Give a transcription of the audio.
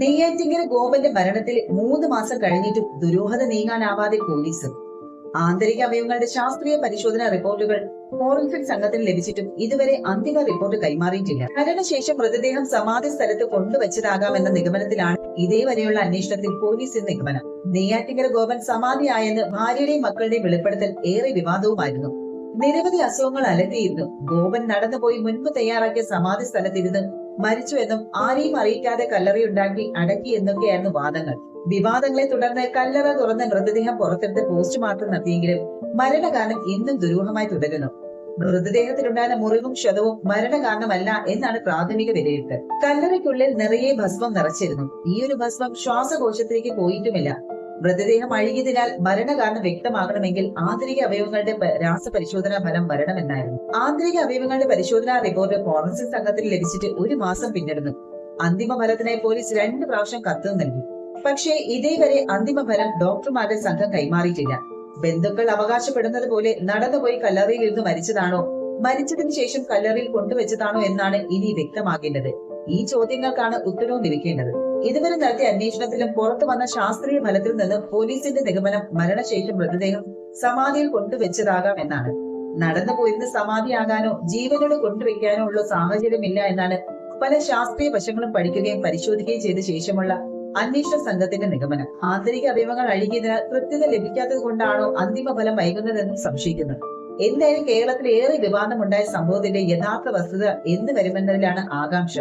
നെയ്യാറ്റിങ്കര ഗോപന്റെ മരണത്തിൽ 3 മാസം കഴിഞ്ഞിട്ടും ദുരൂഹത നീങ്ങാനാവാതെ പോലീസ്. ആന്തരിക അവയവങ്ങളുടെ ശാസ്ത്രീയ പരിശോധനാ റിപ്പോർട്ടുകൾ ഫോറൻസിക് സംഘത്തിന് ലഭിച്ചിട്ടും ഇതുവരെ അന്തിമ റിപ്പോർട്ട് കൈമാറിയിട്ടില്ല. മരണശേഷം മൃതദേഹം സമാധി സ്ഥലത്ത് കൊണ്ടുവച്ചതാകാമെന്ന നിഗമനത്തിലാണ് ഇതേവരെയുള്ള അന്വേഷണത്തിൽ പോലീസ് നിഗമനം. നെയ്യാറ്റിങ്കര ഗോപൻ സമാധിയായെന്ന് ഭാര്യയുടെയും മക്കളുടെയും വെളിപ്പെടുത്തൽ ഏറെ വിവാദവുമായിരുന്നു. നിരവധി അസുഖങ്ങൾ അലട്ടിയിരുന്നു. ഗോപൻ നടന്നുപോയി മുൻപ് തയ്യാറാക്കിയ സമാധി സ്ഥലത്തിരുന്ന് മരിച്ചു എന്നും ആരെയും അറിയിക്കാതെ കല്ലറയുണ്ടാക്കി അടക്കി എന്നൊക്കെയായിരുന്നു വാദങ്ങൾ. വിവാദങ്ങളെ തുടർന്ന് കല്ലറ തുറന്ന് മൃതദേഹം പുറത്തെടുത്ത് പോസ്റ്റ്മോർട്ടം നടത്തിയെങ്കിലും മരണകാരണം ഇന്നും ദുരൂഹമായി തുടരുന്നു. മൃതദേഹത്തിലുണ്ടായ മുറിവും ക്ഷതവും മരണകാരണമല്ല എന്നാണ് പ്രാഥമിക വിലയിരുത്തൽ. കല്ലറയ്ക്കുള്ളിൽ നിറയെ ഭസ്മം നിറച്ചിരുന്നു. ഈ ഒരു ഭസ്മം ശ്വാസകോശത്തിലേക്ക് പോയിട്ടുമില്ല. മൃതദേഹം അഴുകിയതിനാൽ മരണകാരണം വ്യക്തമാകണമെങ്കിൽ ആന്തരിക അവയവങ്ങളുടെ രാസപരിശോധനാ ഫലം വരണമെന്നായിരുന്നു. ആന്തരിക അവയവങ്ങളുടെ പരിശോധനാ റിപ്പോർട്ട് ഫോറൻസിക് സംഘത്തിന് ലഭിച്ചിട്ട് 1 മാസം പിന്നിടുന്നു. അന്തിമ ഫലത്തിനായി പോലീസ് 2 പ്രാവശ്യം കത്ത് നൽകി. പക്ഷേ ഇതേവരെ അന്തിമ ഫലം ഡോക്ടർമാരുടെ സംഘം കൈമാറിയിട്ടില്ല. ബന്ധുക്കൾ അവകാശപ്പെടുന്നത് പോലെ നടന്നുപോയി കല്ലറയിൽ ഇരുന്ന് മരിച്ചതാണോ, മരിച്ചതിന് ശേഷം കല്ലറയിൽ കൊണ്ടുവച്ചതാണോ എന്നാണ് ഇനി വ്യക്തമാകേണ്ടത്. ഈ ചോദ്യങ്ങൾക്കാണ് ഉത്തരവും ലഭിക്കേണ്ടത്. ഇതുവരെ നടത്തിയ അന്വേഷണത്തിലും പുറത്തു വന്ന ശാസ്ത്രീയ ഫലത്തിൽ നിന്ന് പോലീസിന്റെ നിഗമനം മരണശേഷം മൃതദേഹം സമാധിയിൽ കൊണ്ടുവച്ചതാകാം എന്നാണ്. നടന്നുപോയിരുന്ന് സമാധിയാകാനോ ജീവനോട് കൊണ്ടുവയ്ക്കാനോ ഉള്ള സാഹചര്യമില്ല എന്നാണ് പല ശാസ്ത്രീയ വശങ്ങളും പഠിക്കുകയും പരിശോധിക്കുകയും ചെയ്ത ശേഷമുള്ള അന്വേഷണ സംഘത്തിന്റെ നിഗമനം. ആന്തരിക അവയവങ്ങൾ അഴുകിയതിനാൽ കൃത്യത ലഭിക്കാത്തത് കൊണ്ടാണോ അന്തിമ ഫലം വൈകുന്നതെന്നും സംശയിക്കുന്നു. എന്തായാലും കേരളത്തിൽ ഏറെ വിവാദമുണ്ടായ സംഭവത്തിന്റെ യഥാർത്ഥ വസ്തുത എന്ന് വരുമെന്നതിലാണ് ആകാംക്ഷ.